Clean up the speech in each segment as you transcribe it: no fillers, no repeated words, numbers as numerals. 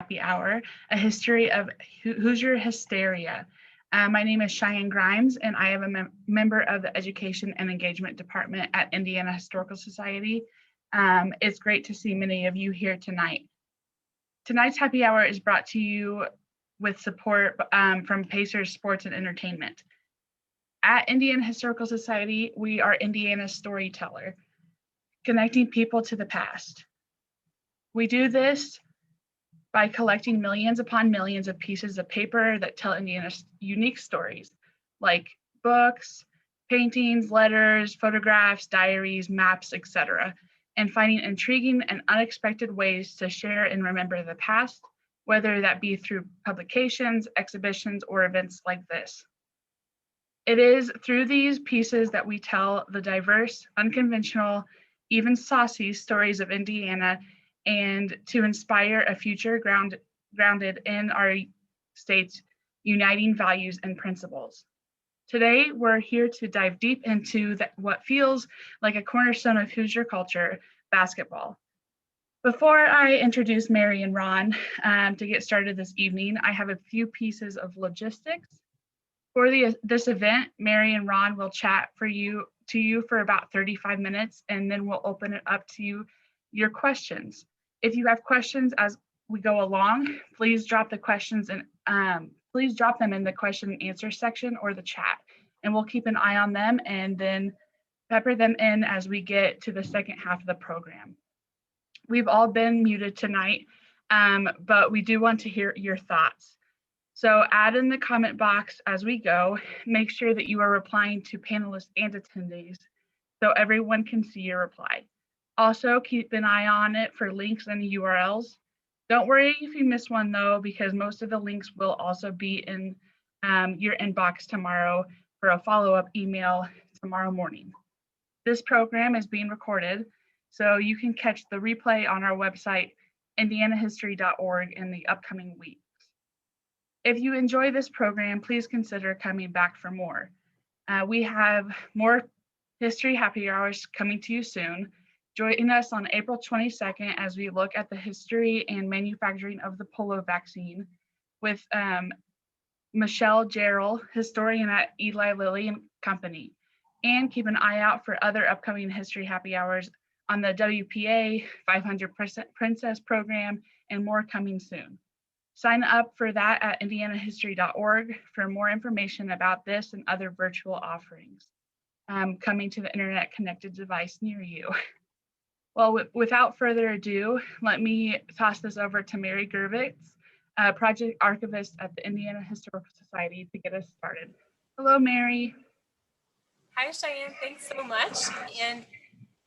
Happy Hour, a history of Hoosier Hysteria. My name is Cheyenne Grimes, and I am a member of the Education and Engagement Department at Indiana Historical Society. It's great to see many of you here tonight. Tonight's Happy Hour is brought to you with support from Pacers Sports and Entertainment. At Indiana Historical Society, we are Indiana's storyteller, connecting people to the past. We do this by collecting millions upon millions of pieces of paper that tell Indiana's unique stories, like books, paintings, letters, photographs, diaries, maps, etc., and finding intriguing and unexpected ways to share and remember the past, whether that be through publications, exhibitions, or events like this. It is through these pieces that we tell the diverse, unconventional, even saucy stories of Indiana, and to inspire a future grounded in our state's uniting values and principles. Today, we're here to dive deep into what feels like a cornerstone of Hoosier culture, basketball. Before I introduce Mary and Ron to get started this evening, I have a few pieces of logistics. For this event, Mary and Ron will chat to you for about 35 minutes, and then we'll open it up to your questions. If you have questions as we go along, please drop the questions and please drop them in the question and answer section or the chat, and we'll keep an eye on them and then pepper them in as we get to the second half of the program. We've all been muted tonight, but we do want to hear your thoughts. So add in the comment box as we go. Make sure that you are replying to panelists and attendees so everyone can see your reply. Also, keep an eye on it for links and URLs. Don't worry if you miss one though, because most of the links will also be in your inbox tomorrow for a follow-up email tomorrow morning. This program is being recorded, so you can catch the replay on our website, indianahistory.org, in the upcoming weeks. If you enjoy this program, please consider coming back for more. We have more History Happy Hours coming to you soon. Join us on April 22nd as we look at the history and manufacturing of the polio vaccine with Michelle Jarrell, historian at Eli Lilly and Company. And keep an eye out for other upcoming History Happy Hours on the WPA 500 Princess program and more coming soon. Sign up for that at indianahistory.org for more information about this and other virtual offerings coming to the internet connected device near you. Well, without further ado, let me toss this over to Mary Gervitz, project archivist at the Indiana Historical Society, to get us started. Hello, Mary. Hi, Cheyenne. Thanks so much. And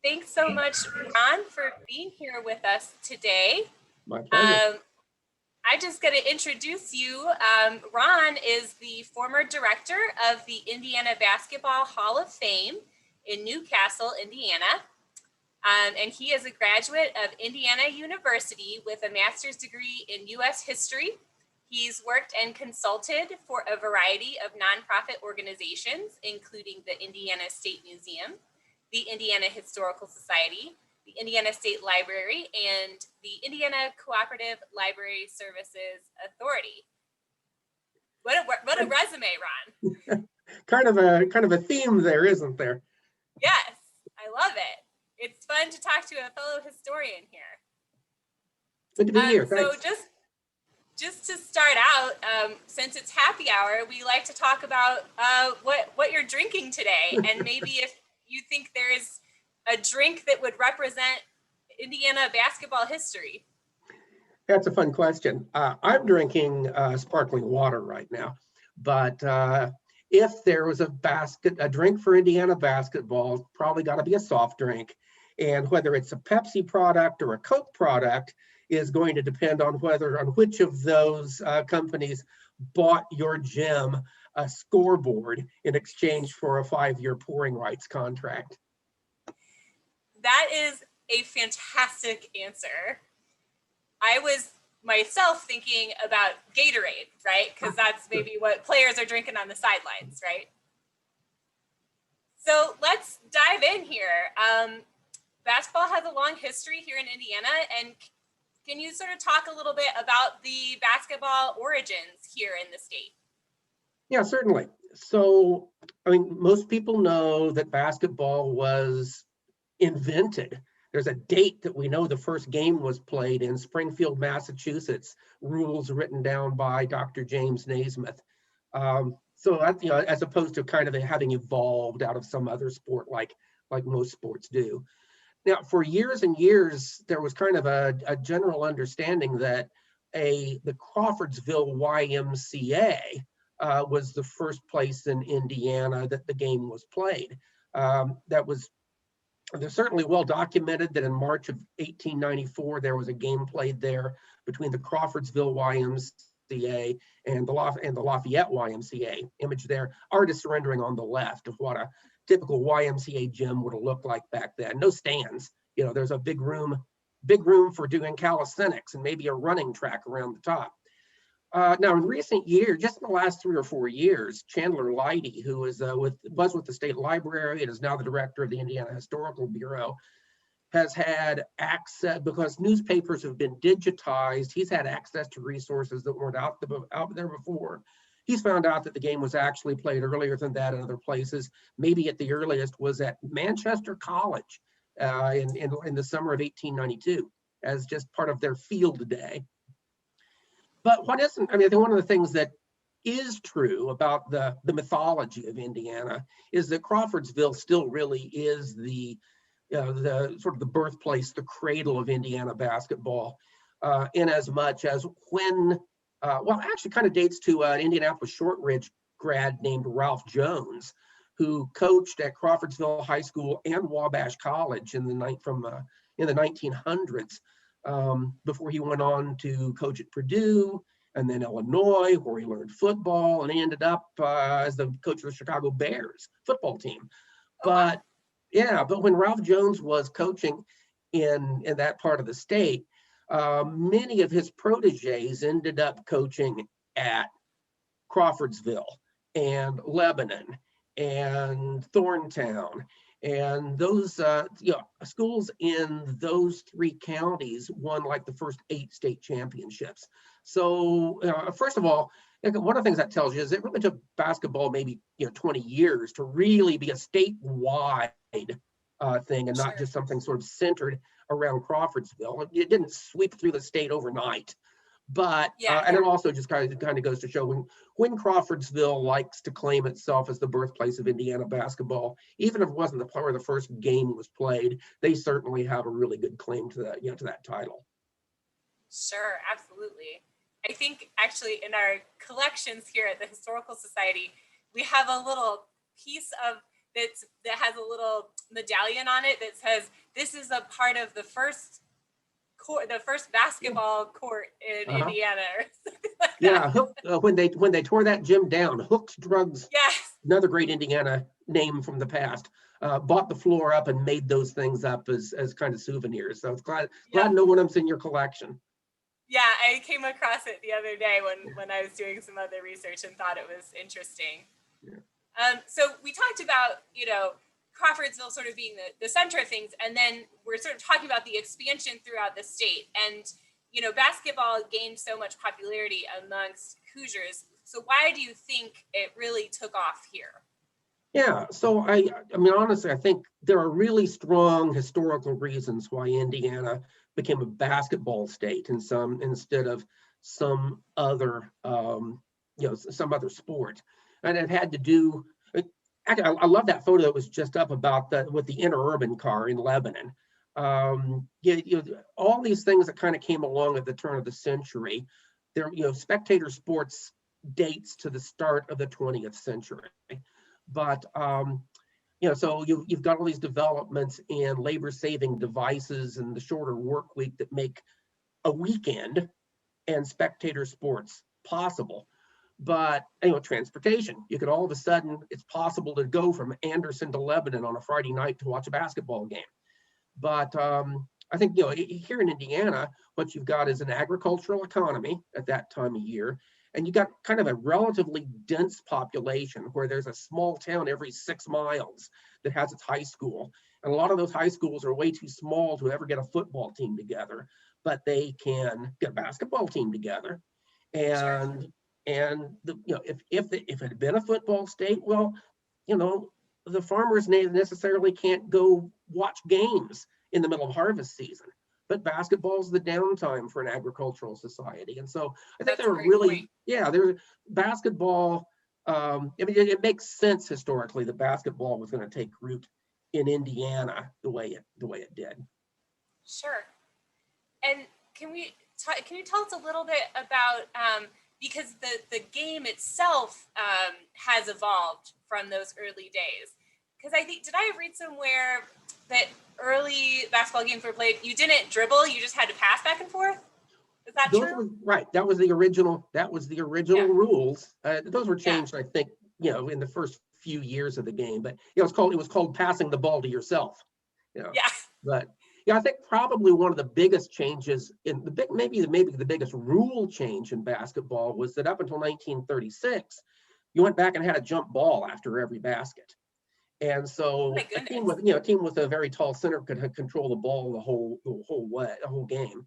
thanks so much, Ron, for being here with us today. My pleasure. I just got to introduce you. Ron is the former director of the Indiana Basketball Hall of Fame in Newcastle, Indiana. And he is a graduate of Indiana University with a master's degree in U.S. history. He's worked and consulted for a variety of nonprofit organizations, including the Indiana State Museum, the Indiana Historical Society, the Indiana State Library, and the Indiana Cooperative Library Services Authority. What a resume, Ron. kind of a theme there, isn't there? Yes, I love it. It's fun to talk to a fellow historian here. Good to be here. So Thanks. just to start out, since it's happy hour, we like to talk about what you're drinking today, and maybe if you think there is a drink that would represent Indiana basketball history. That's a fun question. I'm drinking sparkling water right now, but if there was a drink for Indiana basketball, it's probably got to be a soft drink. And whether it's a Pepsi product or a Coke product is going to depend on which of those companies bought your gym a scoreboard in exchange for a 5-year pouring rights contract. That is a fantastic answer. I was myself thinking about Gatorade, right? Because that's maybe what players are drinking on the sidelines, right? So let's dive in here. Basketball has a long history here in Indiana, and Can you sort of talk a little bit about the basketball origins here in the state? Yeah, certainly. So, I mean, most people know that basketball was invented. There's a date that we know the first game was played in Springfield, Massachusetts, rules written down by Dr. James Naismith. So, you know, as opposed to kind of having evolved out of some other sport like most sports do. Now, for years and years, there was kind of a general understanding that the Crawfordsville YMCA was the first place in Indiana that the game was played. They're certainly well documented that in March of 1894, there was a game played there between the Crawfordsville YMCA and the Lafayette YMCA. Image there, artist rendering on the left of what a typical YMCA gym would have looked like back then. No stands, you know, there's a big room for doing calisthenics and maybe a running track around the top. Now, in recent years, just in the last 3 or 4 years, Chandler Leidy, who was with the State Library and is now the director of the Indiana Historical Bureau, has had access, because newspapers have been digitized, he's had access to resources that weren't out there before. He's found out that the game was actually played earlier than that in other places. Maybe at the earliest was at Manchester College in the summer of 1892 as just part of their field day. But what isn't, I mean, one of the things that is true about the mythology of Indiana is that Crawfordsville still really is the sort of the birthplace, the cradle of Indiana basketball, in as much as when, well, actually kind of dates to an Indianapolis Shortridge grad named Ralph Jones, who coached at Crawfordsville High School and Wabash College in the 1900s. Before he went on to coach at Purdue and then Illinois, where he learned football, and he ended up as the coach of the Chicago Bears football team. But yeah, but when Ralph Jones was coaching in that part of the state, many of his proteges ended up coaching at Crawfordsville and Lebanon and Thorntown. And those schools in those 3 counties won like the first 8 state championships. So first of all, one of the things that tells you is it really took basketball maybe 20 years to really be a statewide thing and not just something sort of centered around Crawfordsville. It didn't sweep through the state overnight. But and it also just kind of goes to show when Crawfordsville likes to claim itself as the birthplace of Indiana basketball, even if it wasn't the part where the first game was played, they certainly have a really good claim to that, to that title. Sure, absolutely. I think actually in our collections here at the Historical Society, we have a little piece of that has a little medallion on it that says this is a part of the first basketball court in Indiana. Or something like that. When they tore that gym down, Hooks Drugs, yes, another great Indiana name from the past, bought the floor up and made those things up as kind of souvenirs. So it's glad to know one of them's in your collection. Yeah, I came across it the other day when I was doing some other research and thought it was interesting. Yeah. So we talked about, Crawfordsville sort of being the center of things, and then we're sort of talking about the expansion throughout the state. And, basketball gained so much popularity amongst Hoosiers. So why do you think it really took off here? Yeah, so I mean, honestly, I think there are really strong historical reasons why Indiana became a basketball state instead of some other, some other sport. And it had to do, I love that photo that was just up about with the interurban car in Lebanon. All these things that kind of came along at the turn of the century, spectator sports dates to the start of the 20th century. But, so you've got all these developments in labor-saving devices and the shorter work week that make a weekend and spectator sports possible. But, transportation, you could all of a sudden, it's possible to go from Anderson to Lebanon on a Friday night to watch a basketball game. But I think, here in Indiana, what you've got is an agricultural economy at that time of year. And you got kind of a relatively dense population where there's a small town every 6 miles that has its high school. And a lot of those high schools are way too small to ever get a football team together. but they can get a basketball team together. And Sure. if it had been a football state, well, the farmers necessarily can't go watch games in the middle of harvest season, but basketball's the downtime for an agricultural society. And so I think That's they a were great point. there's basketball. I mean, it makes sense historically that basketball was going to take root in Indiana the way it did. Sure. And can you tell us a little bit about, because the game itself has evolved from those early days? Because did I read somewhere that early basketball games were played, you didn't dribble, you just had to pass back and forth? Is that true? Right. That was the original rules. Those were Yeah. changed, I think, in the first few years of the game. But it was called passing the ball to yourself. Yeah. But I think probably one of the biggest changes maybe the biggest rule change in basketball was that up until 1936, you went back and had a jump ball after every basket. And so a team with a very tall center could control the ball the whole game.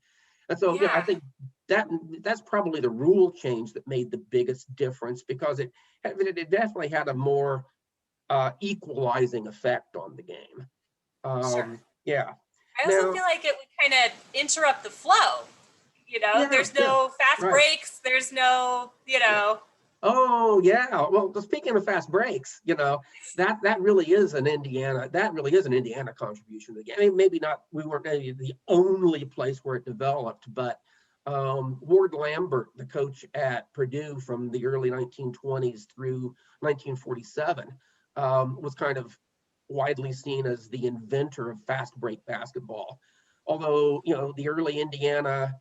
And so Yeah. I think that's probably the rule change that made the biggest difference, because it definitely had a more equalizing effect on the game. Sure. Yeah. I also feel like it would kind of interrupt the flow. There's no fast breaks. There's no, Oh yeah. Well, speaking of fast breaks, that really is an Indiana contribution to the game. I mean, maybe not. We weren't the only place where it developed, but Ward Lambert, the coach at Purdue from the early 1920s through 1947, was kind of widely seen as the inventor of fast break basketball. Although, the early Indiana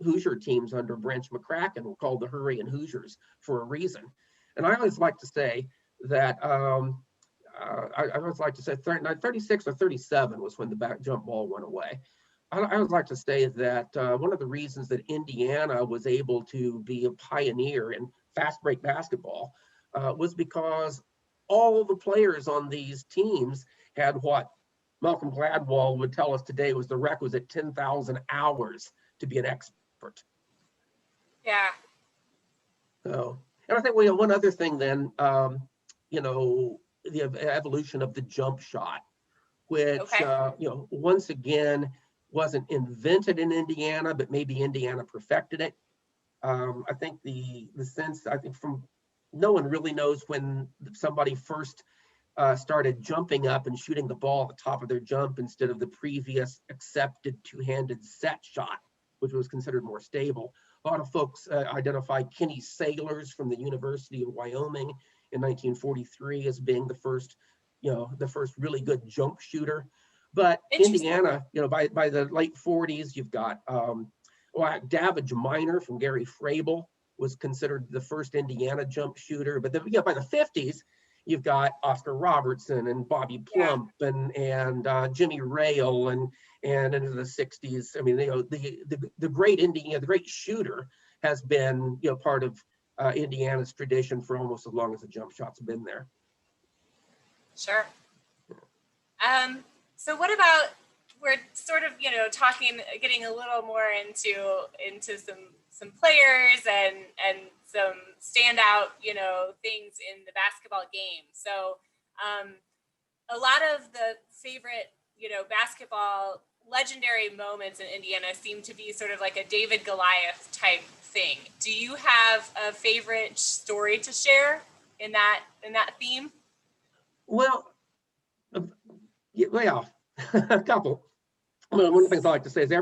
Hoosier teams under Branch McCracken were called the Hurricane Hoosiers for a reason. And I always like to say that, I always like to say 36 or 37 was when the back jump ball went away. I would like to say that one of the reasons that Indiana was able to be a pioneer in fast break basketball was because all the players on these teams had what Malcolm Gladwell would tell us today was the requisite 10,000 hours to be an expert. Yeah. So, and I think one other thing then, the evolution of the jump shot, which, once again, wasn't invented in Indiana, but maybe Indiana perfected it. I think from no one really knows when somebody first started jumping up and shooting the ball at the top of their jump instead of the previous accepted two-handed set shot, which was considered more stable. A lot of folks identify Kenny Sailors from the University of Wyoming in 1943 as being the first really good jump shooter. But Indiana, by the late 40s, you've got Davidge Minor from Gary Frable was considered the first Indiana jump shooter. But then, by the 50s, you've got Oscar Robertson and Bobby Plump and Jimmy Rail and into the 60s. I mean, the great shooter has been part of Indiana's tradition for almost as long as the jump shot's been there. Sure. So what about, we're sort of getting a little more into some players and some standout, things in the basketball game. So a lot of the favorite, basketball legendary moments in Indiana seem to be sort of like a David Goliath type thing. Do you have a favorite story to share in that theme? Well, a couple. One of the things I like to say is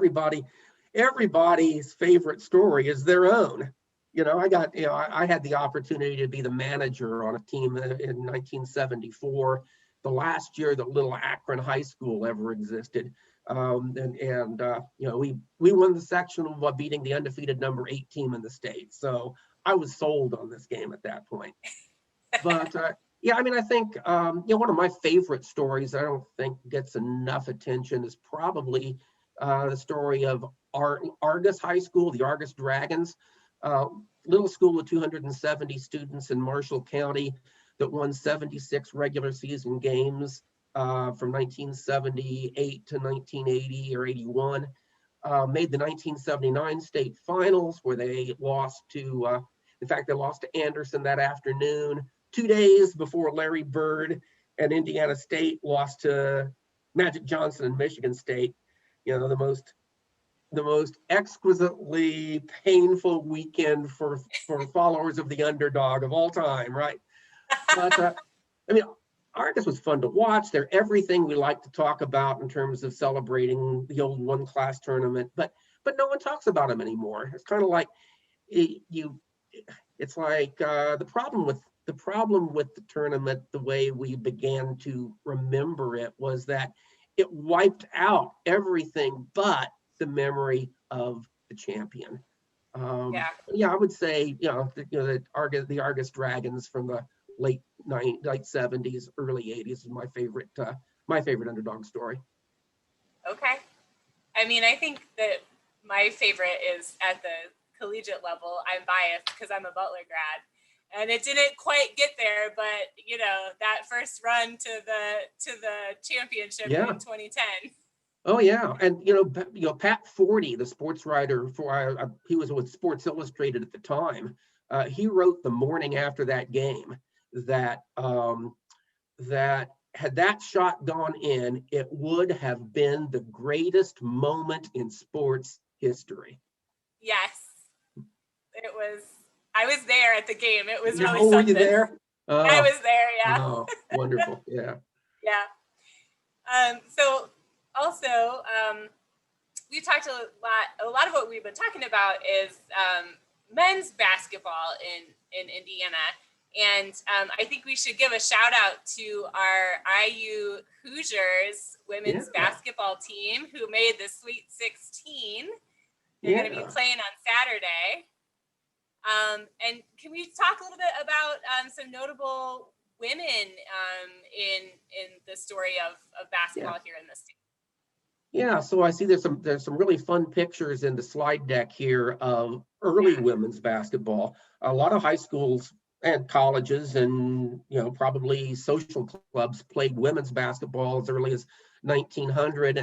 everybody's favorite story is their own. I had the opportunity to be the manager on a team in 1974, the last year that Little Akron High School ever existed. We won the sectional by beating the undefeated number 8 team in the state. So I was sold on this game at that point. But I think one of my favorite stories I don't think gets enough attention is probably the story of Argus High School, the Argus Dragons. Little school of 270 students in Marshall County that won 76 regular season games from 1978 to 1980 or 81. made the 1979 state finals where they lost to, in fact, they lost to Anderson that afternoon, 2 days before Larry Bird and Indiana State lost to Magic Johnson and Michigan State. You know, the most exquisitely painful weekend for followers of the underdog of all time, right? But I mean, Argus was fun to watch. They're everything we like to talk about in terms of celebrating the old one-class tournament, but no one talks about them anymore. It's kind of like it's like the problem with the tournament, the way we began to remember it, was that it wiped out everything but the memory of the champion. Yeah, I would say, the Argus Dragons from the late 70s, early 80s is my favorite underdog story. Okay. I mean, I think that my favorite is at the collegiate level. I'm biased because I'm a Butler grad, and it didn't quite get there, but that first run to the championship in 2010. Oh yeah, and Pat Forty, the sports writer he was with Sports Illustrated at the time. He wrote the morning after that game that had that shot gone in, it would have been the greatest moment in sports history. Yes, it was. I was there at the game. It was really something. Were you there? I was there. Yeah. Oh, wonderful. Yeah. Yeah. So also, we talked a lot of what we've been talking about is men's basketball in Indiana. And I think we should give a shout out to our IU Hoosiers women's basketball team who made the Sweet 16. They're going to be playing on Saturday. And can we talk a little bit about some notable women in the story of basketball here in the state? Yeah, so I see there's some really fun pictures in the slide deck here of early women's basketball. A lot of high schools and colleges and probably social clubs played women's basketball as early as 1900,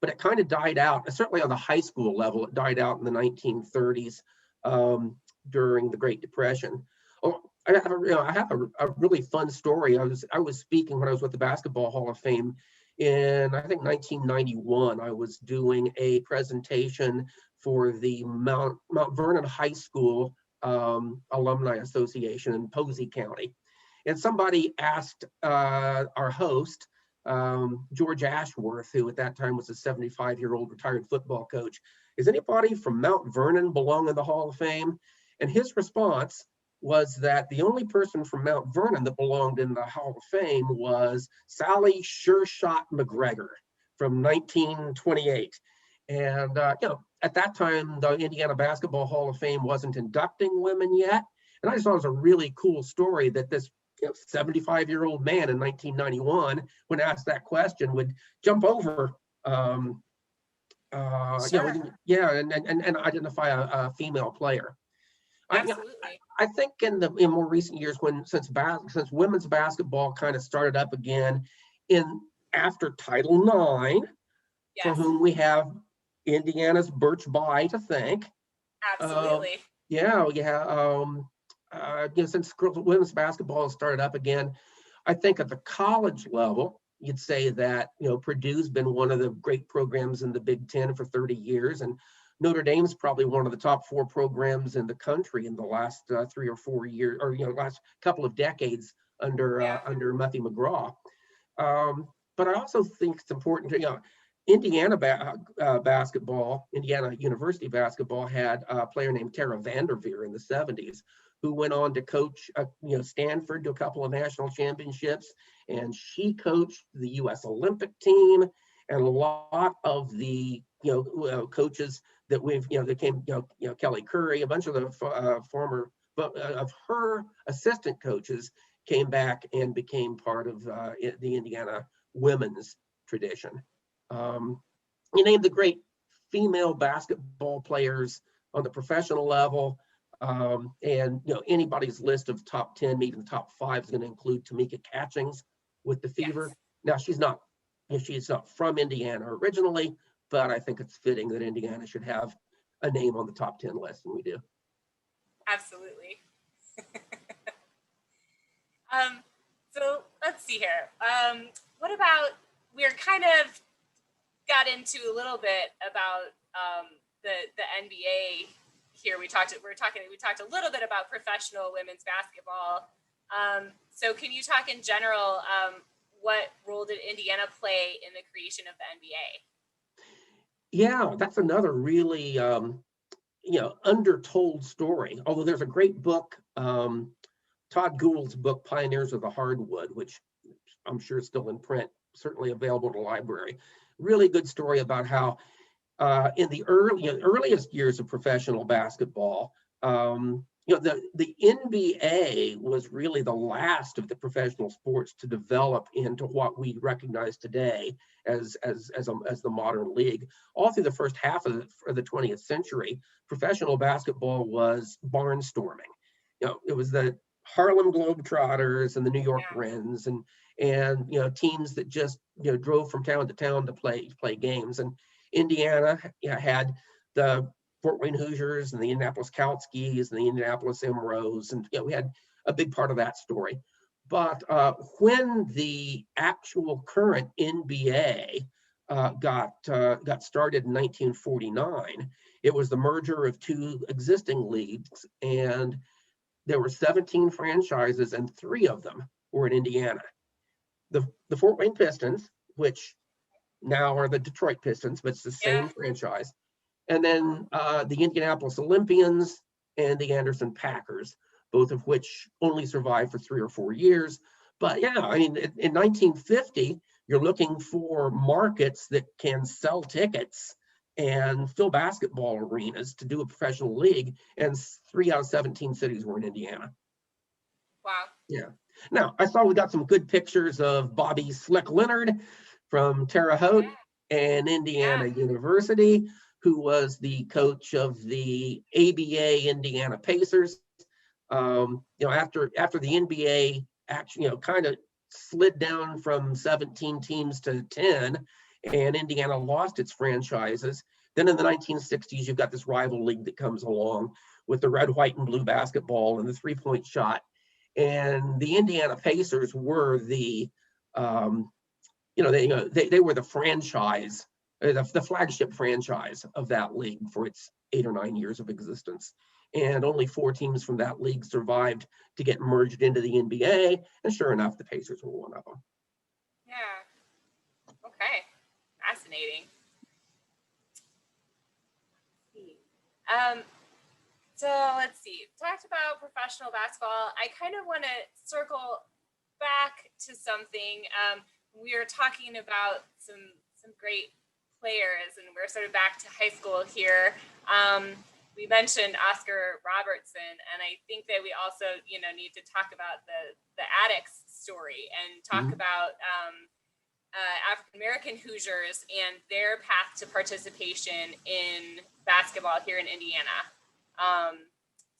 but it kind of died out. Certainly on the high school level, it died out in the 1930s during the Great Depression. Oh, I have a really fun story. I was speaking when I was with the Basketball Hall of Fame in, I think, 1991. I was doing a presentation for the Mount Vernon High School Alumni Association in Posey County. And somebody asked our host, George Ashworth, who at that time was a 75-year-old retired football coach, is anybody from Mount Vernon belong in the Hall of Fame? And his response was that the only person from Mount Vernon that belonged in the Hall of Fame was Sally Sure Shot McGregor from 1928. And at that time, the Indiana Basketball Hall of Fame wasn't inducting women yet. And I just thought it was a really cool story that this 75-year-old man in 1991, when asked that question, would jump over, and identify a female player. Absolutely. I think in more recent years, since women's basketball kind of started up again after Title IX, for whom we have Indiana's Birch Bayh to thank. Absolutely. Since women's basketball has started up again, I think at the college level, you'd say that Purdue's been one of the great programs in the Big Ten for 30 years, and Notre Dame's probably one of the top 4 programs in the country in the last 3 or 4 years, or last couple of decades under Muffy McGraw. But I also think it's important to Indiana basketball, Indiana University basketball had a player named Tara Vanderveer in the 70s, who went on to coach Stanford to a couple of national championships, and she coached the U.S. Olympic team and a lot of the coaches that that came, Kelly Curry, a bunch of the former of her assistant coaches came back and became part of the Indiana women's tradition. You name the great female basketball players on the professional level, and anybody's list of top 10, maybe the top 5 is going to include Tamika Catchings with the Fever. Now she's not from Indiana originally, but I think it's fitting that Indiana should have a name on the top 10 list, and we do. Absolutely. So let's see here. What about, we're kind of got into a little bit about the NBA here. We talked a little bit about professional women's basketball. So can you talk in general, what role did Indiana play in the creation of the NBA? Yeah, that's another really undertold story. Although there's a great book, Todd Gould's book, Pioneers of the Hardwood, which I'm sure is still in print, certainly available to the library. Really good story about how in the earliest years of professional basketball, the NBA was really the last of the professional sports to develop into what we recognize today as the modern league. All through the first half of the 20th century, professional basketball was barnstorming. It was the Harlem Globetrotters and the New York Wrens and teams that just drove from town to town to play games. And Indiana had the Fort Wayne Hoosiers and the Indianapolis Coutskis and the Indianapolis Emeralds, and we had a big part of that story. But when the actual current NBA got started in 1949, it was the merger of two existing leagues, and there were 17 franchises, and 3 of them were in Indiana. The Fort Wayne Pistons, which now are the Detroit Pistons, but it's the same franchise. And then the Indianapolis Olympians and the Anderson Packers, both of which only survived for 3 or 4 years. But in 1950, you're looking for markets that can sell tickets and fill basketball arenas to do a professional league, and 3 out of 17 cities were in Indiana. Wow. Yeah. Now, I saw we got some good pictures of Bobby Slick Leonard from Terre Haute and Indiana University, who was the coach of the ABA Indiana Pacers. After the NBA actually, kind of slid down from 17 teams to 10, and Indiana lost its franchises. Then in the 1960s, you've got this rival league that comes along with the red, white, and blue basketball and the three-point shot. And the Indiana Pacers were the, they were the franchise, the flagship franchise of that league for its 8 or 9 years of existence. And only 4 teams from that league survived to get merged into the NBA. And sure enough, the Pacers were one of them. Yeah. Okay. Fascinating. So let's see. Talked about professional basketball. I kind of want to circle back to something. We were talking about some great players, and we're sort of back to high school here. We mentioned Oscar Robertson, and I think that we also, need to talk about the Addicts story and talk about African-American Hoosiers and their path to participation in basketball here in Indiana.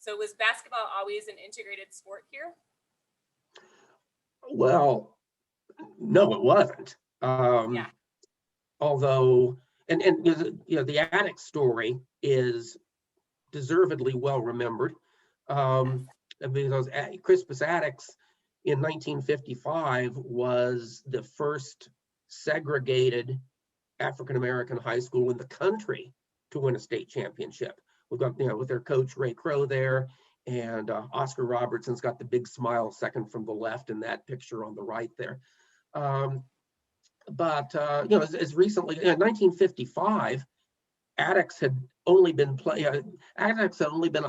So was basketball always an integrated sport here? Well, no, it wasn't. Although, and the Addicts story is deservedly well remembered. Because Crispus Attucks in 1955 was the first segregated African-American high school in the country to win a state championship. We've got, with their coach Ray Crow there, and Oscar Robertson's got the big smile second from the left in that picture on the right there. As recently, in 1955, Attucks had only been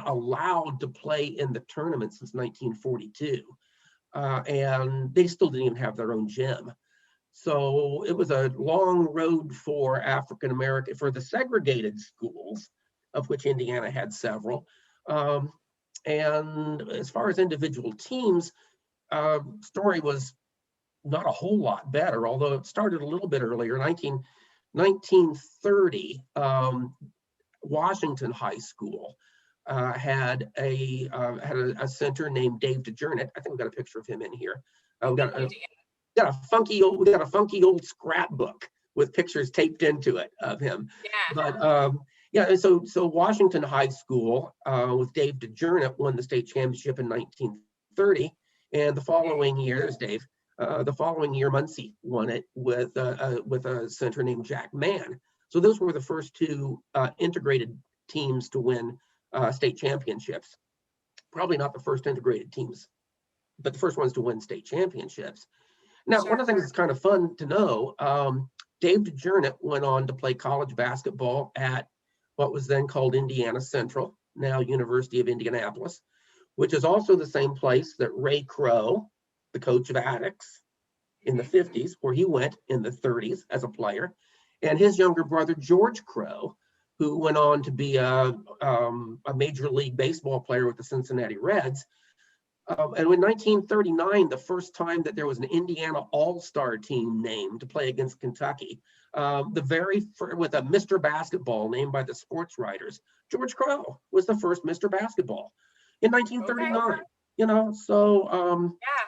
allowed to play in the tournament since 1942, and they still didn't even have their own gym. So it was a long road for for the segregated schools, of which Indiana had several. And as far as individual teams, story was not a whole lot better, although it started a little bit earlier. 1930, Washington High School had a center named Dave DeJernitt. I think we've got a picture of him in here. We got a funky old scrapbook with pictures taped into it of him. Yeah. But yeah, so Washington High School with Dave DeJernitt won the state championship in 1930, and the following year, there's Dave. The following year, Muncie won it with a center named Jack Mann. So those were the first two integrated teams to win state championships. Probably not the first integrated teams, but the first ones to win state championships. Now, Sure. one of the things that's kind of fun to know, Dave DeJernitt went on to play college basketball at what was then called Indiana Central, now University of Indianapolis, which is also the same place that Ray Crow, the coach of Attucks in the 50s, where he went in the 30s as a player, and his younger brother, George Crow, who went on to be a Major League Baseball player with the Cincinnati Reds. And in 1939, the first time that there was an Indiana All-Star team named to play against Kentucky, with a Mr. Basketball named by the sports writers, George Crow was the first Mr. Basketball in 1939. Okay. You know, so Yeah.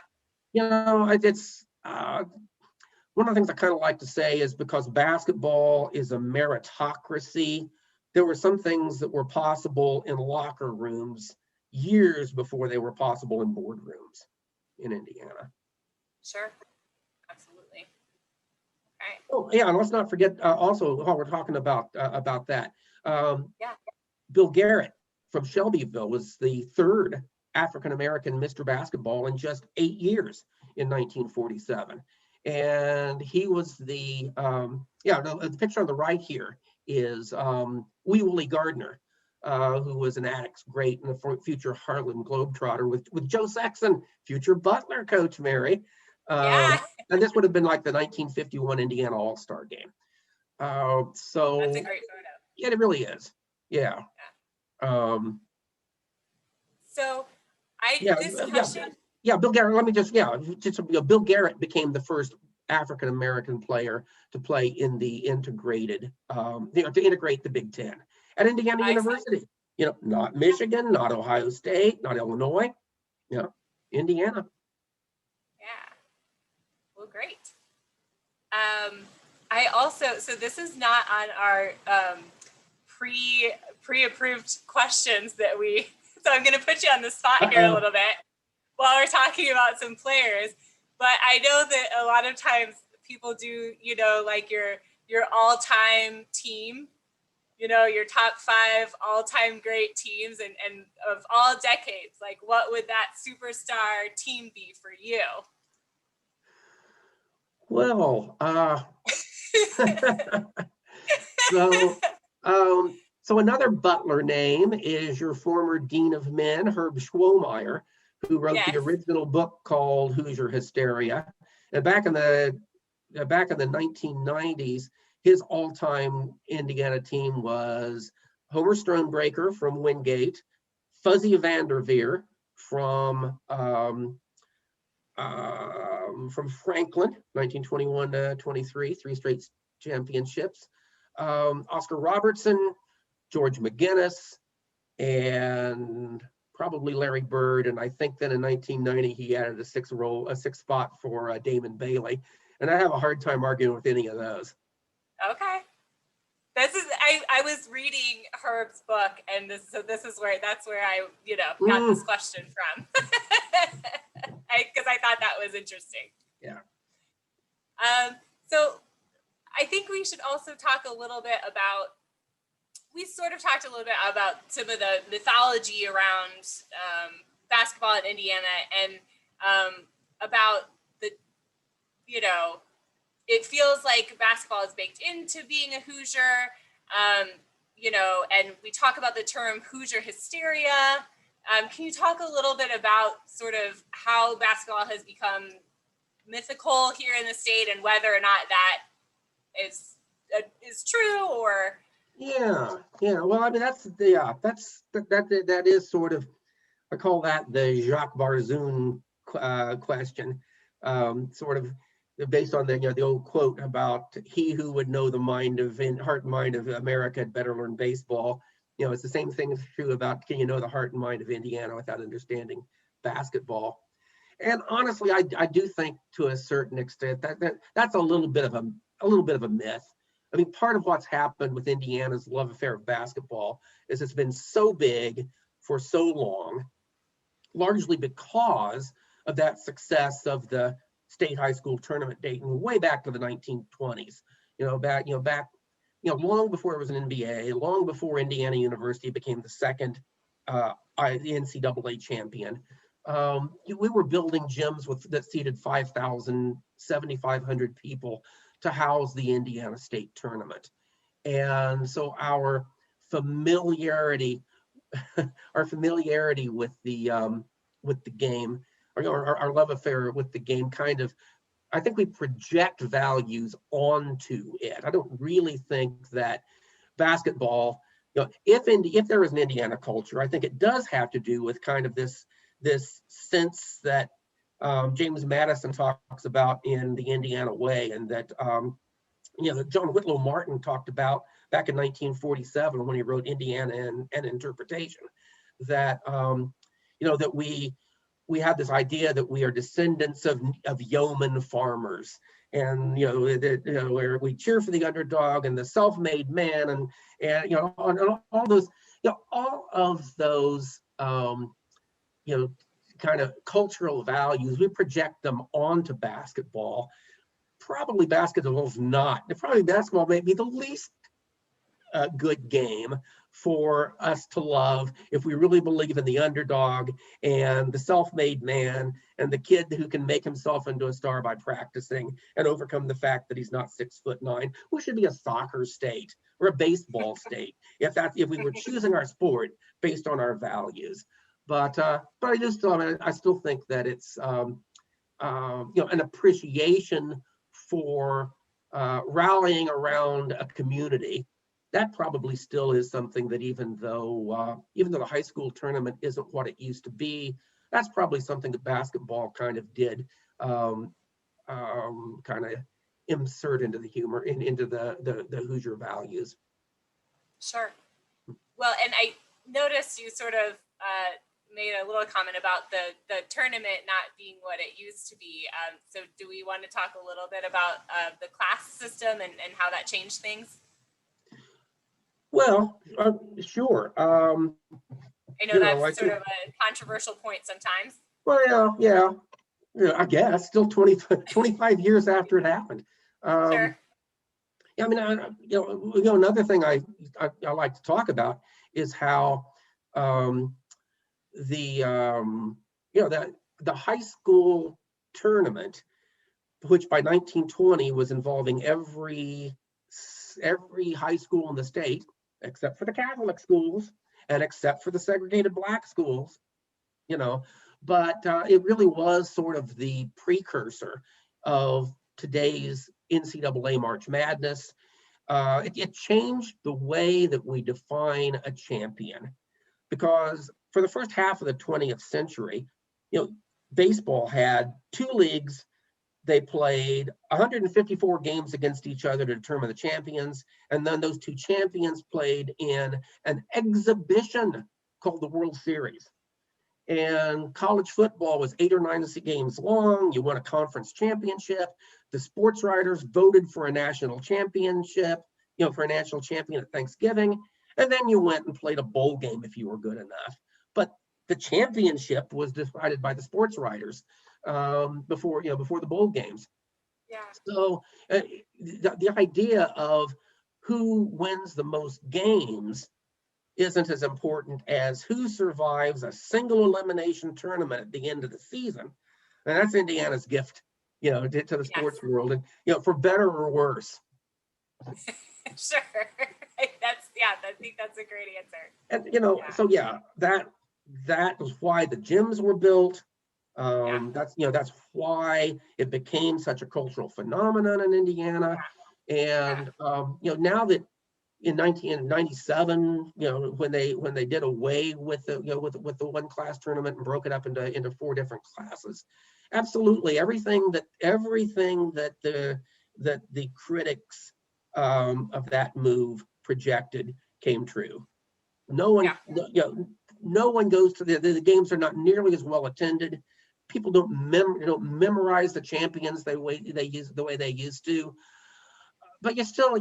you know, it's one of the things I kind of like to say is because basketball is a meritocracy, there were some things that were possible in locker rooms years before they were possible in boardrooms in Indiana. Sure. Absolutely. Okay. Oh yeah, and let's not forget also while we're talking about that, Yeah. Bill Garrett from Shelbyville was the third African-American Mr. Basketball in just 8 years in 1947. And he was the picture on the right here is Wee Willie Gardner, who was an Attucks great and a future Harlem Globetrotter with Joe Sexton, future Butler coach, Mary. Yeah. And this would have been like the 1951 Indiana All-Star game. So That's a great photo. yeah, it really is. Yeah. So this question. Yeah, Bill Garrett. Let me Bill Garrett became the first African American player to play in the integrated, to integrate the Big Ten at Indiana University. You know, not Michigan, not Ohio State, not Illinois. You know, Indiana. Yeah. Well, great. I also, so this is not on our pre-approved questions that so I'm going to put you on the spot here a little bit while we're talking about some players. But I know that a lot of times people do, you know, like your all-time team, you know, your top 5 all-time great teams and of all decades. Like, what would that superstar team be for you? Well, so another Butler name is your former Dean of Men, Herb Schwallmeyer, who wrote the original book called Hoosier Hysteria. And back in the 1990s, his all-time Indiana team was Homer Stonebreaker from Wingate, Fuzzy Vanderveer from Franklin, 1921 to 23, 3 straight championships. Oscar Robertson, George McGinnis, and probably Larry Bird. And I think then in 1990 he added a sixth spot for Damon Bailey. And I have a hard time arguing with any of those. Okay. I was reading Herb's book, and that's where I got this question from, because I thought that was interesting. Yeah. So I think we should also talk a little bit about. We sort of talked a little bit about some of the mythology around basketball in Indiana, and about the, it feels like basketball is baked into being a Hoosier, and we talk about the term Hoosier hysteria. Can you talk a little bit about sort of how basketball has become mythical here in the state, and whether or not that is true, or? Yeah. Well, I mean, that is sort of, I call that the Jacques Barzoon question, sort of based on the old quote about he who would know the heart and mind of America had better learn baseball. It's the same thing is true about, can you know the heart and mind of Indiana without understanding basketball? And honestly, I do think to a certain extent that's a little bit of a little bit of a myth. I mean, part of what's happened with Indiana's love affair of basketball is it's been so big for so long, largely because of that success of the state high school tournament dating way back to the 1920s. Long before it was an NBA, long before Indiana University became the second NCAA champion. We were building gyms that seated 5,000, 7,500 people to house the Indiana State tournament. And so our familiarity with the game, or our love affair with the game, kind of, I think we project values onto it. I don't really think that basketball, if there is an Indiana culture, I think it does have to do with kind of this sense that James Madison talks about in The Indiana Way, and that John Whitlow Martin talked about back in 1947 when he wrote Indiana and Interpretation, that that we have this idea that we are descendants of yeoman farmers, and where we cheer for the underdog and the self-made man, and all those all of those kind of cultural values, we project them onto basketball. Probably basketball may be the least good game for us to love if we really believe in the underdog and the self-made man and the kid who can make himself into a star by practicing and overcome the fact that he's not 6'9". We should be a soccer state or a baseball state if we were choosing our sport based on our values. But I still think that it's an appreciation for rallying around a community. That probably still is something that even though the high school tournament isn't what it used to be, that's probably something that basketball kind of did kind of insert into the humor, into the Hoosier values. Sure. Well, and I noticed you sort of made a little comment about the tournament not being what it used to be. So do we want to talk a little bit about the class system and how that changed things? Well, sure. I know that's sort of a controversial point sometimes. Well, yeah, I guess still 25 years after it happened. Sure. Yeah, I mean, another thing I like to talk about is how the high school tournament, which by 1920 was involving every high school in the state, except for the Catholic schools and except for the segregated Black schools, but it really was sort of the precursor of today's NCAA March Madness. It changed the way that we define a champion, because for the first half of the 20th century, baseball had two leagues. They played 154 games against each other to determine the champions. And then those two champions played in an exhibition called the World Series. And college football was 8 or 9 games long. You won a conference championship. The sports writers voted for a national championship, for a national champion at Thanksgiving. And then you went and played a bowl game if you were good enough. But the championship was decided by the sports writers before the bowl games. Yeah. So the idea of who wins the most games isn't as important as who survives a single elimination tournament at the end of the season. And that's Indiana's gift, to the sports world, and for better or worse. Sure. I think that's a great answer. And so that was why the gyms were built. That's why it became such a cultural phenomenon in Indiana. And now that in 1997, when they did away with the one class tournament and broke it up into 4 different classes, absolutely everything that the critics of that move projected came true. No one goes to the games are not nearly as well attended. People don't memorize the champions the way they used to. but you still,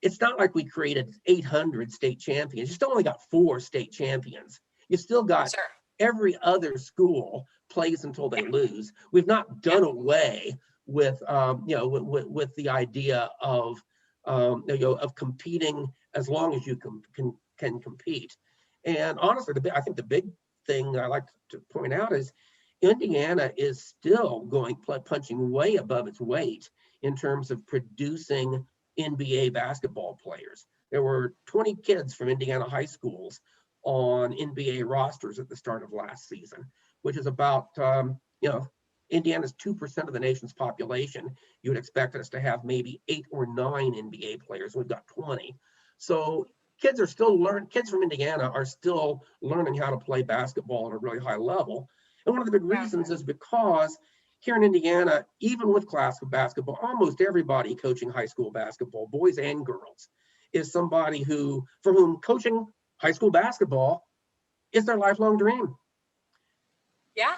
it's not like we created 800 state champions. You still only got 4 state champions. You still got Sure. every other school plays until they lose. We've not done away with, with the idea of, of competing as long as you can compete. And honestly, I think the big thing I like to point out is Indiana is still punching way above its weight in terms of producing NBA basketball players. There were 20 kids from Indiana high schools on NBA rosters at the start of last season, which is about, Indiana's 2% of the nation's population. You would expect us to have maybe 8 or 9 NBA players. We've got 20. So kids from Indiana are still learning how to play basketball at a really high level. And one of the big reasons is because here in Indiana, even with classical basketball, almost everybody coaching high school basketball, boys and girls, is somebody for whom coaching high school basketball is their lifelong dream. Yeah.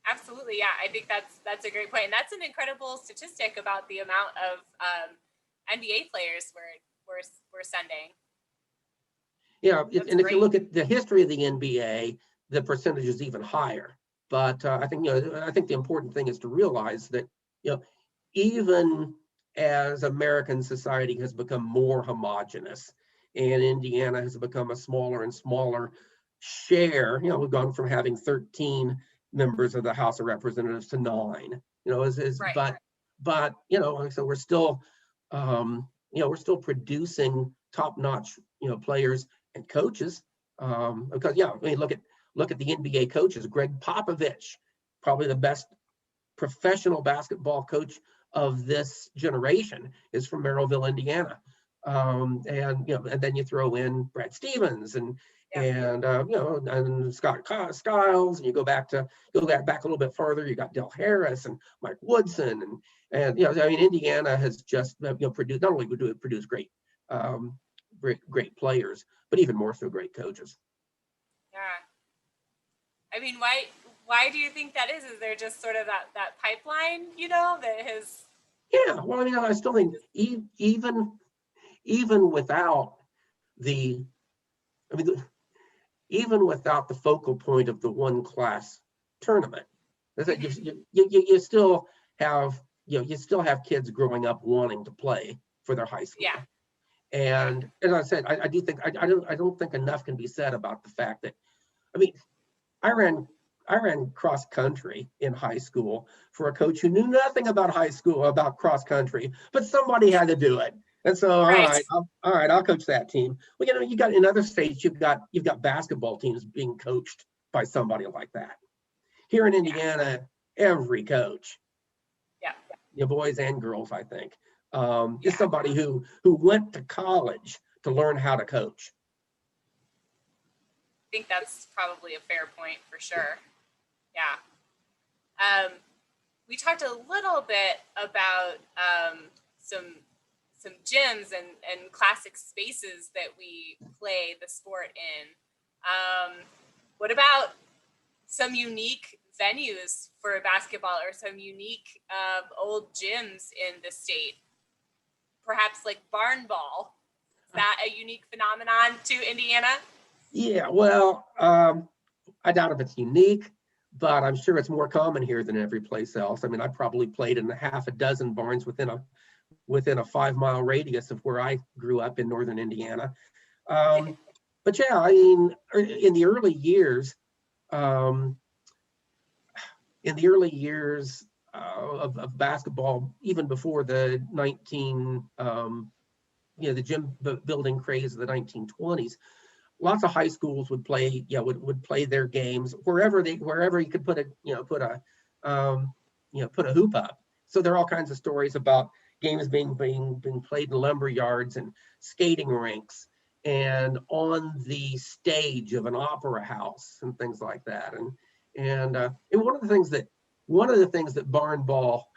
Absolutely. Yeah. I think that's a great point. And that's an incredible statistic about the amount of NBA players we're sending. Yeah. That's and great. If you look at the history of the NBA, the percentage is even higher. But I think the important thing is to realize that, even as American society has become more homogenous and Indiana has become a smaller and smaller share, we've gone from having 13 members of the House of Representatives to 9, Right. but so we're still, we're still producing top-notch, players and coaches, because look at the NBA coaches. Greg Popovich, probably the best professional basketball coach of this generation, is from Merrillville, Indiana. And then you throw in Brad Stevens and Scott Skiles, and you go back a little bit further. You got Del Harris and Mike Woodson, and Indiana has just produced, not only do it produce great players, but even more so great coaches. Yeah. I mean, why do you think that is? Is there just sort of that pipeline, that has? Yeah, well, I still think even without the focal point of the one class tournament, you still have kids growing up wanting to play for their high school. Yeah. And as I said, I don't think enough can be said about the fact that, I ran cross country in high school for a coach who knew nothing about cross country, but somebody had to do it. And so, all right, I'll coach that team. Well, you got in other states, you've got basketball teams being coached by somebody like that. Here in Indiana, every coach, boys and girls, I think, is somebody who went to college to learn how to coach. I think that's probably a fair point for sure. Yeah. We talked a little bit about some gyms and classic spaces that we play the sport in. What about some unique venues for basketball, or some unique old gyms in the state? Perhaps like barn ball. Is that a unique phenomenon to Indiana? Yeah, well, I doubt if it's unique, but I'm sure it's more common here than every place else. I probably played in half a dozen barns within a 5-mile radius of where I grew up in northern Indiana. But yeah, in the early years, of basketball, even before the the gym building craze of the 1920s, lots of high schools would play their games wherever you could put a hoop up. So there are all kinds of stories about games being played in lumber yards and skating rinks and on the stage of an opera house and things like that. And one of the things that barn ball,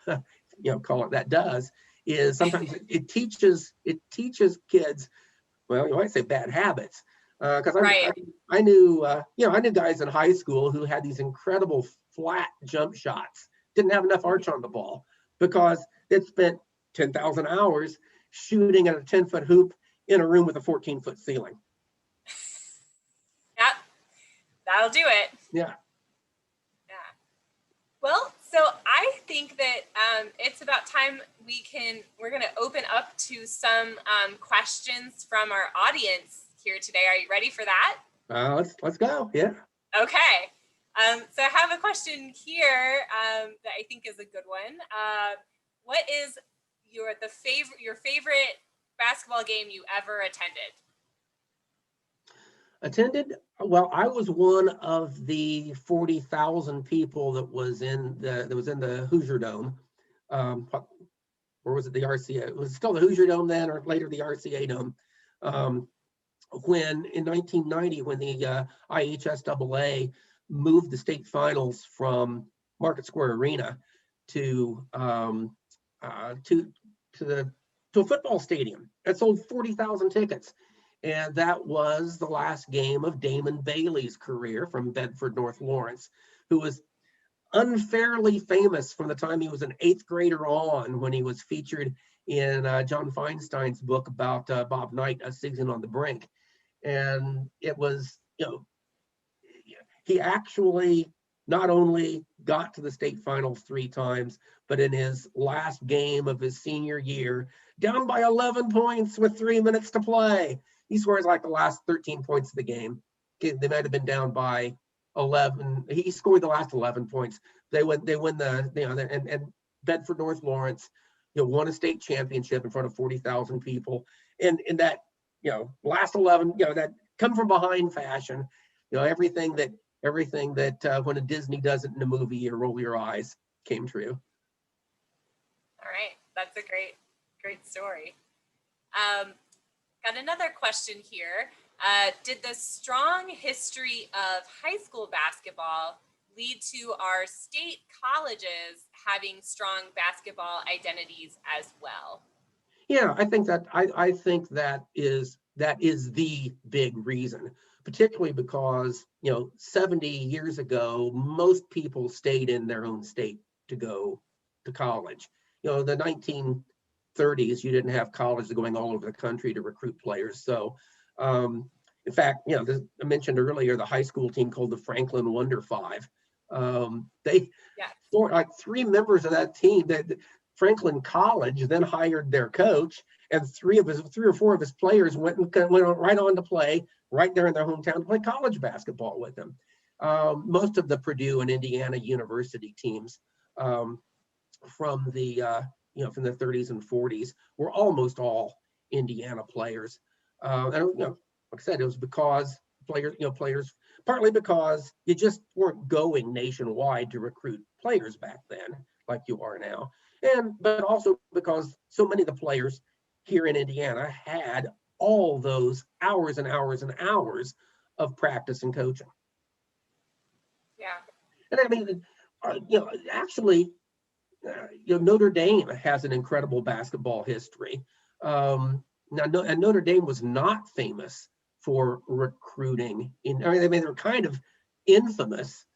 call it, that does is sometimes it teaches kids, well, you might say bad habits. Because I knew guys in high school who had these incredible flat jump shots, didn't have enough arch on the ball because they'd spent 10,000 hours shooting at a 10-foot hoop in a room with a 14-foot ceiling. Yeah, that'll do it. Yeah. Yeah. Well, so I think that it's about time we're going to open up to some questions from our audience here today. Are you ready for that? Let's go. Yeah. Okay. So I have a question here that I think is a good one. What is your favorite basketball game you ever attended? Well, I was one of the 40,000 people that was in the Hoosier Dome. Or was it the RCA? It was still the Hoosier Dome then, or later the RCA Dome. When in 1990, when the IHSAA moved the state finals from Market Square Arena to a football stadium that sold 40,000 tickets. And that was the last game of Damon Bailey's career from Bedford North Lawrence, who was unfairly famous from the time he was an 8th grader on, when he was featured in John Feinstein's book about Bob Knight, A Season on the Brink. And it was, he actually not only got to the state finals 3 times, but in his last game of his senior year, down by 11 points with 3 minutes to play, he scores like the last 13 points of the game. They might have been down by 11. He scored the last 11 points. They win and Bedford North Lawrence, won a state championship in front of 40,000 people. And in that, last 11, that come from behind fashion, everything that when a Disney does it in a movie, you roll your eyes, came true. All right, that's a great story. Got another question here. Did the strong history of high school basketball lead to our state colleges having strong basketball identities as well? Yeah, I think that is the big reason, particularly because 70 years ago, most people stayed in their own state to go to college. The 1930s, you didn't have colleges going all over the country to recruit players. So, in fact, I mentioned earlier the high school team called the Franklin Wonder Five. They like 3 members of that team. That Franklin College then hired their coach, and 3 or 4 of his players went right on to play right there in their hometown to play college basketball with them. Most of the Purdue and Indiana University teams from the 30s and 40s were almost all Indiana players. And like I said, it was because players, partly because you just weren't going nationwide to recruit players back then like you are now, but also because so many of the players here in Indiana had all those hours and hours and hours of practice and coaching. Yeah. And I mean, actually, Notre Dame has an incredible basketball history. Now, and Notre Dame was not famous for recruiting. They were kind of infamous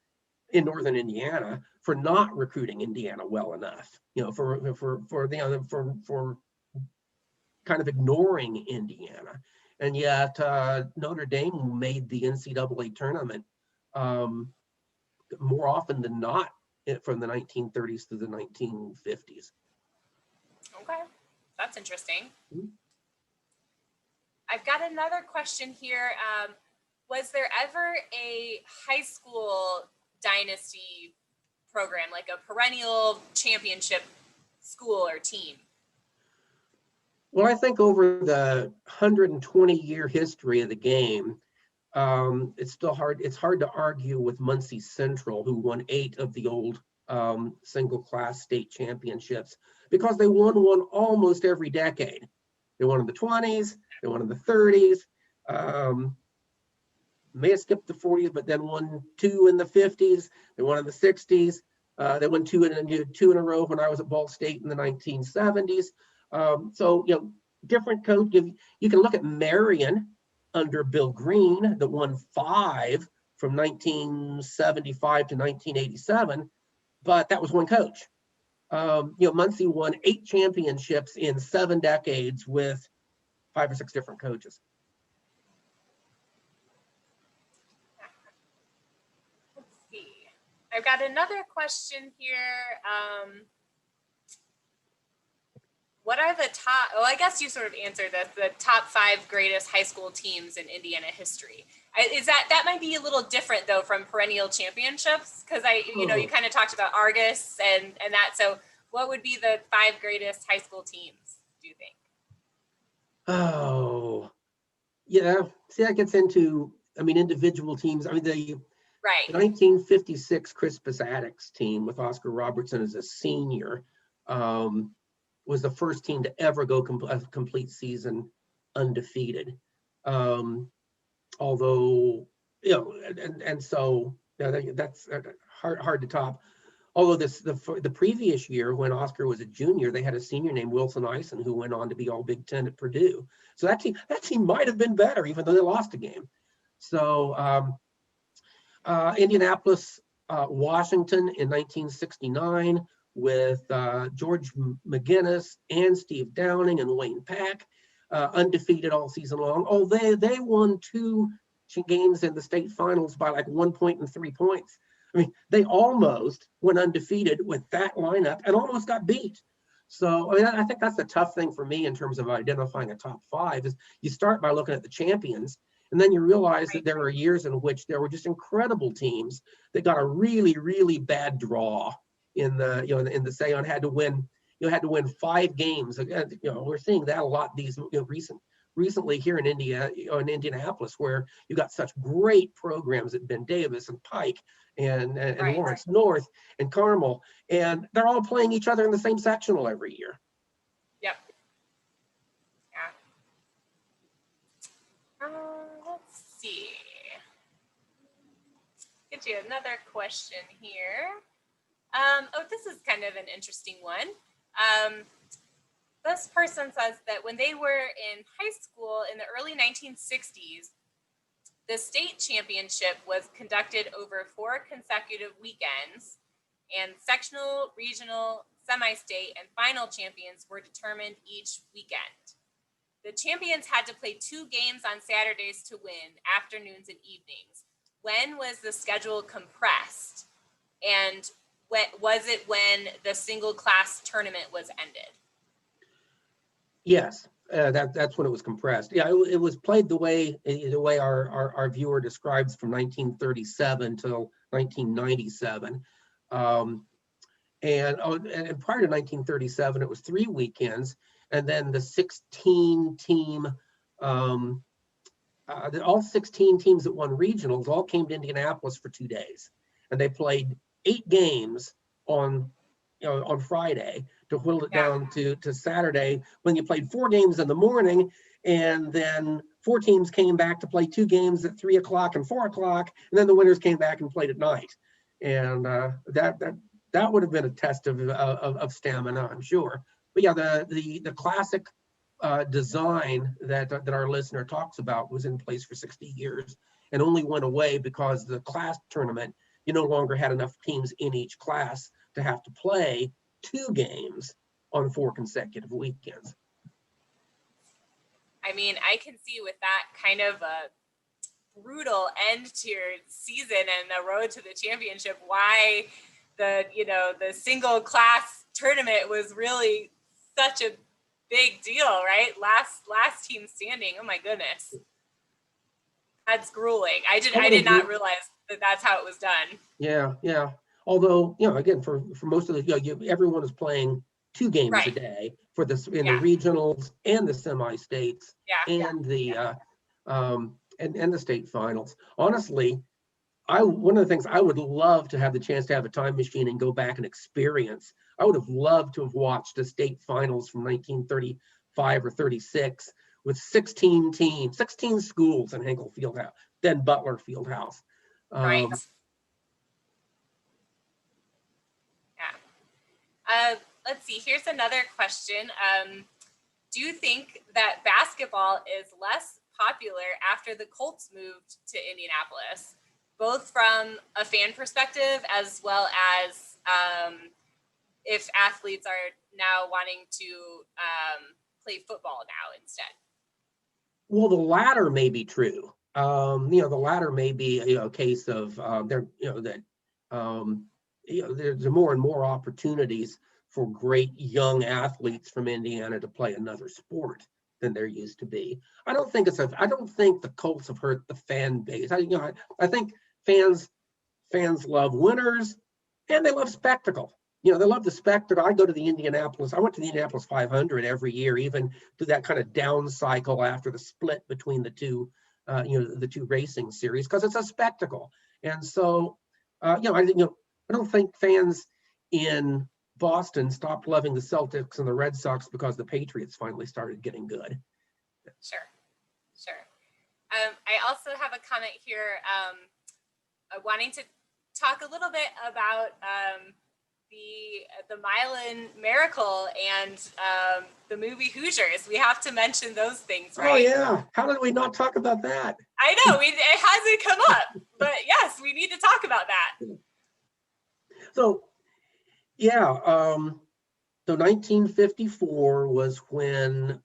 in Northern Indiana for not recruiting Indiana well enough. For kind of ignoring Indiana, and yet Notre Dame made the NCAA tournament more often than not from the 1930s to the 1950s. Okay, that's interesting. Mm-hmm. I've got another question here. Was there ever a high school dynasty program, like a perennial championship school or team? Well, I think over the 120-year history of the game, it's hard to argue with Muncie Central, who won 8 of the old single-class state championships, because they won one almost every decade. They won in the 20s, they won in the 30s, may have skipped the 40s, but then won 2 in the 50s, they won in the 60s, they won 2 in a row when I was at Ball State in the 1970s. So, different coach. You can look at Marion under Bill Green that won 5 from 1975 to 1987, but that was one coach. Muncie won 8 championships in 7 decades with 5 or 6 different coaches. Let's see. I've got another question here. What are the top, well, I guess you sort of answered this, the top 5 greatest high school teams in Indiana history. Is that might be a little different though from perennial championships? Because you kind of talked about Argus and that. So what would be the 5 greatest high school teams, do you think? Oh, yeah. See, that gets into, individual teams. The Right. 1956 Crispus Attucks team with Oscar Robertson as a senior was the first team to ever go a complete season undefeated. Although, so that's hard to top. Although the previous year, when Oscar was a junior, they had a senior named Wilson Ison who went on to be all Big Ten at Purdue. So that team might have been better, even though they lost a game. So Indianapolis, Washington in 1969 with George McGinnis and Steve Downing and Wayne Pack, undefeated all season long. Oh, they won 2 games in the state finals by like 1 point and 3 points. They almost went undefeated with that lineup and almost got beat. So, I think that's the tough thing for me in terms of identifying a top 5 is you start by looking at the champions, and then you realize that there are years in which there were just incredible teams that got a really, really bad draw in the say-on, had to win 5 games. We're seeing that a lot these recently here in Indianapolis, where you got such great programs at Ben Davis and Pike and Lawrence North and Carmel, and they're all playing each other in the same sectional every year. Yep. Yeah. Let's see. Get you another question here. This is kind of an interesting one. This person says that when they were in high school in the early 1960s, the state championship was conducted over 4 consecutive weekends, and sectional, regional, semi-state, and final champions were determined each weekend. The champions had to play 2 games on Saturdays to win, afternoons and evenings. When was the schedule compressed? And was it when the single class tournament was ended? Yes, that's when it was compressed. Yeah, it was played the way our viewer describes from 1937 till 1997. And prior to 1937, it was 3 weekends, and then the 16 team, all 16 teams that won regionals all came to Indianapolis for 2 days, and they played 8 games on Friday to whittle it down to Saturday, when you played 4 games in the morning, and then 4 teams came back to play 2 games at 3 o'clock and 4 o'clock, and then the winners came back and played at night. And that would have been a test of stamina, I'm sure. But yeah, the classic design that our listener talks about was in place for 60 years and only went away because the class tournament, you no longer had enough teams in each class to have to play 2 games on 4 consecutive weekends. I can see with that kind of a brutal end to your season and the road to the championship why the single class tournament was really such a big deal, right? Last team standing. Oh my goodness, that's grueling. I did not realize that that's how it was done. Yeah. Although, again, for most of the, everyone is playing 2 games a day for the regionals and the semi-states and the and the state finals. Honestly, one of the things I would love to have the chance to have a time machine and go back and experience. I would have loved to have watched the state finals from 1935 or 36 with 16 teams, 16 schools in Hinkle Fieldhouse, then Butler Fieldhouse. Right. Let's see, here's another question. Do you think that basketball is less popular after the Colts moved to Indianapolis, both from a fan perspective as well as if athletes are now wanting to play football now instead. Well, the latter may be true. The latter may be a case of there's more and more opportunities for great young athletes from Indiana to play another sport than there used to be. I don't think the Colts have hurt the fan base. I think fans love winners and they love spectacle. They love the spectacle. I went to the Indianapolis 500 every year, even through that kind of down cycle after the split between the two racing series, because it's a spectacle. And so, I don't think fans in Boston stopped loving the Celtics and the Red Sox because the Patriots finally started getting good. Sure. I also have a comment here wanting to talk a little bit about the Milan Miracle and the movie Hoosiers. We have to mention those things, right? Oh yeah, how did we not talk about that? I know, it hasn't come up, but yes, we need to talk about that. So yeah, so 1954 was when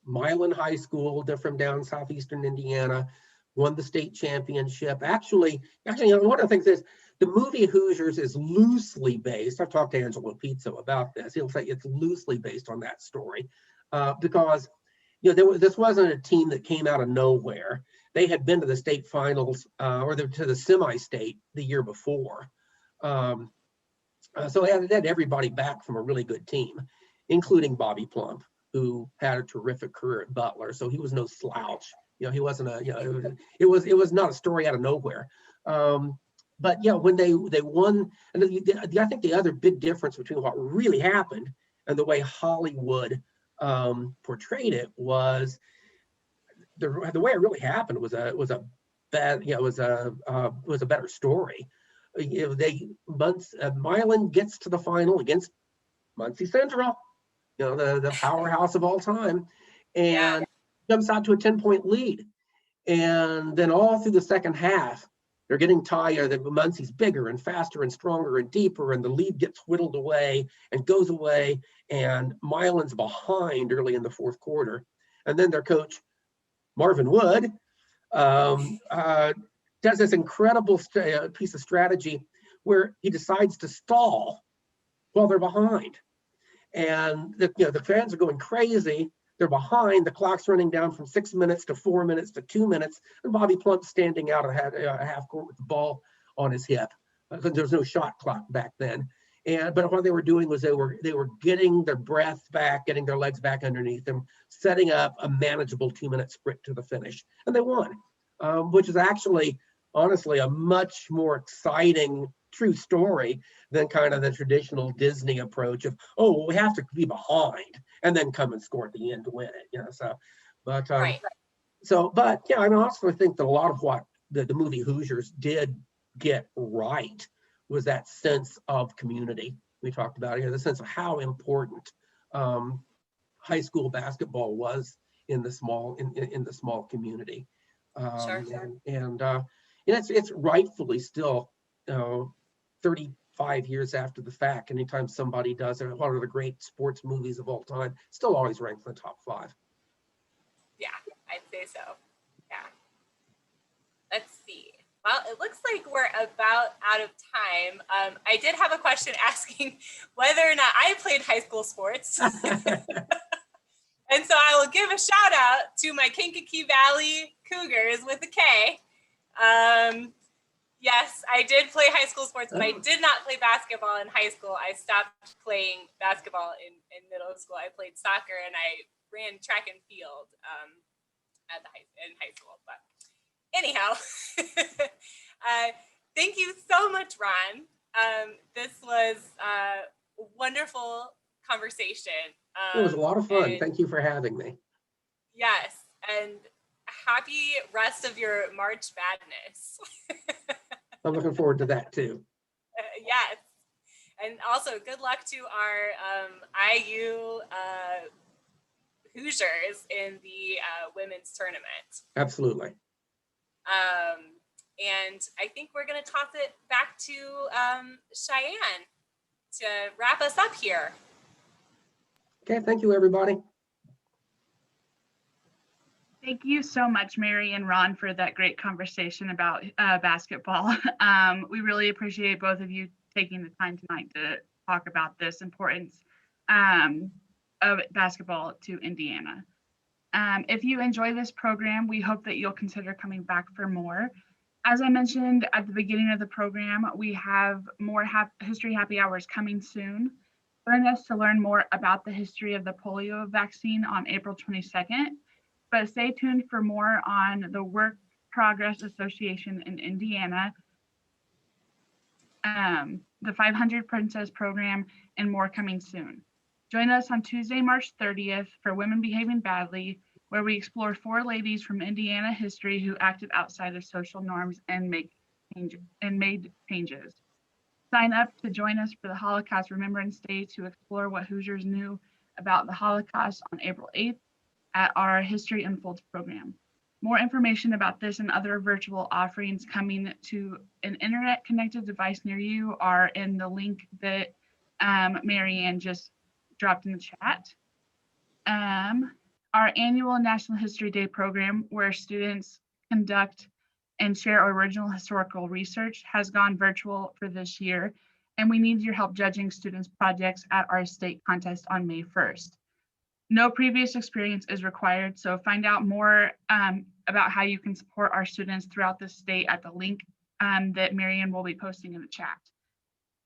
Milan High School, they're from down southeastern Indiana, won the state championship. Actually, one of the things is the movie Hoosiers is loosely based. I've talked to Angelo Pizzo about this. He'll say it's loosely based on that story because this wasn't a team that came out of nowhere. They had been to the state finals to the semi-state the year before. So they had everybody back from a really good team, including Bobby Plump, who had a terrific career at Butler. So he was no slouch. He wasn't it was not a story out of nowhere. But when they won, and I think the other big difference between what really happened and the way Hollywood portrayed it was the way it really happened was a better story. Milan gets to the final against Muncie Central, the powerhouse of all time, and jumps out to a 10-point lead. And then all through the second half, they're getting tired. The Muncie's bigger and faster and stronger and deeper, and the lead gets whittled away and goes away. And Milan's behind early in the fourth quarter. And then their coach, Marvin Wood, does this incredible piece of strategy where he decides to stall while they're behind. And the fans are going crazy. They're behind. The clock's running down from 6 minutes to 4 minutes to 2 minutes. And Bobby Plump's standing out a half court with the ball on his hip because there was no shot clock back then. But what they were doing was they were getting their breath back, getting their legs back underneath them, setting up a manageable 2-minute sprint to the finish. And they won, which is actually, honestly, a much more exciting true story than kind of the traditional Disney approach of, we have to be behind and then come and score at the end to win it, But right. I also think that a lot of what the movie Hoosiers did get right was that sense of community we talked about here, the sense of how important high school basketball was in the small community. Sure. And it's rightfully still 35 years after the fact. Anytime somebody does it, one of the great sports movies of all time, still always ranks in the top 5. Yeah, I'd say so. Yeah. Let's see. Well, it looks like we're about out of time. I did have a question asking whether or not I played high school sports. And so I will give a shout out to my Kankakee Valley Cougars with a K. Yes, I did play high school sports, but I did not play basketball in high school. I stopped playing basketball in middle school. I played soccer and I ran track and field in high school. But anyhow, thank you so much, Ron. This was a wonderful conversation. It was a lot of fun. Thank you for having me. Yes, and happy rest of your March Madness. I'm looking forward to that too. Yes, and also good luck to our IU Hoosiers in the women's tournament. Absolutely. And I think we're going to toss it back to Cheyenne to wrap us up here. Okay, thank you, everybody. Thank you so much, Mary and Ron, for that great conversation about basketball. We really appreciate both of you taking the time tonight to talk about this importance of basketball to Indiana. If you enjoy this program, we hope that you'll consider coming back for more. As I mentioned at the beginning of the program, we have more history happy hours coming soon. Join us to learn more about the history of the polio vaccine on April 22nd. But stay tuned for more on the Work Progress Association in Indiana, the 500 Princess Program, and more coming soon. Join us on Tuesday, March 30th for Women Behaving Badly, where we explore 4 ladies from Indiana history who acted outside of social norms and made changes. Sign up to join us for the Holocaust Remembrance Day to explore what Hoosiers knew about the Holocaust on April 8th. At our History Unfolds program. More information about this and other virtual offerings coming to an internet connected device near you are in the link that Marianne just dropped in the chat. Our annual National History Day program, where students conduct and share original historical research, has gone virtual for this year, and we need your help judging students' projects at our state contest on May 1st. No previous experience is required, so find out more about how you can support our students throughout the state at the link that Marianne will be posting in the chat.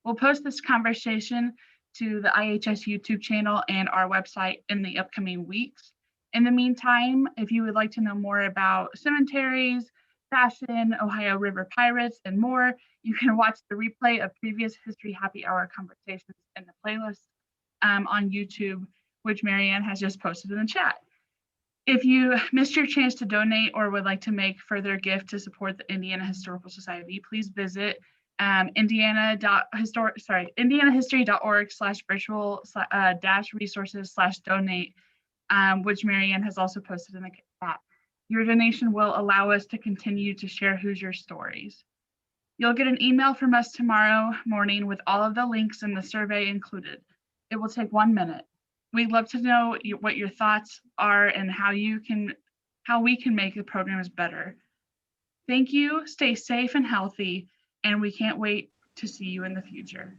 We'll post this conversation to the IHS YouTube channel and our website in the upcoming weeks. In the meantime, if you would like to know more about cemeteries, fashion, Ohio River Pirates, and more, you can watch the replay of previous History Happy Hour conversations in the playlist on YouTube, which Marianne has just posted in the chat. If you missed your chance to donate or would like to make further gift to support the Indiana Historical Society, please visit indianahistory.org/virtual-resources/donate, which Marianne has also posted in the chat. Your donation will allow us to continue to share Hoosier stories. You'll get an email from us tomorrow morning with all of the links and the survey included. It will take 1 minute. We'd love to know what your thoughts are and how we can make the programs better. Thank you, stay safe and healthy, and we can't wait to see you in the future.